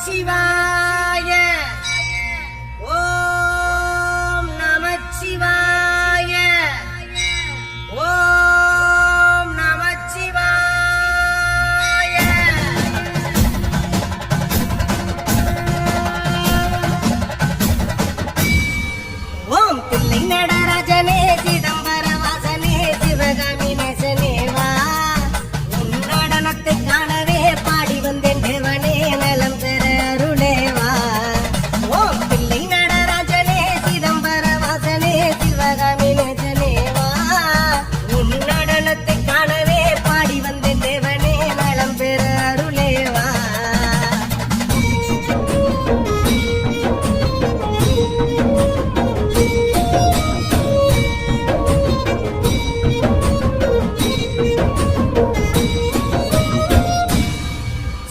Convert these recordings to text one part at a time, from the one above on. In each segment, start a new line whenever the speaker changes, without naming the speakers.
நமச்சிவாய ஓம் நமச்சிவாய ஓம் நமச்சிவாய ஓம் தில்லை நடராஜனே சிதம்பர வாசனே சிவகாமி நேசனே வா உன் நடனத்தை காணவே பாடி வந்தேன் தேவனே நலம் பெற அருளேவா ஓம் தில்லை நடராஜனே சிதம்பர வாசனே சிவகாமி நேசனே வா உன் நடனத்தை காணவே பாடி வந்தேன் தேவனே நலம் பெற அருளேவா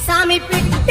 சாமி பிட்டு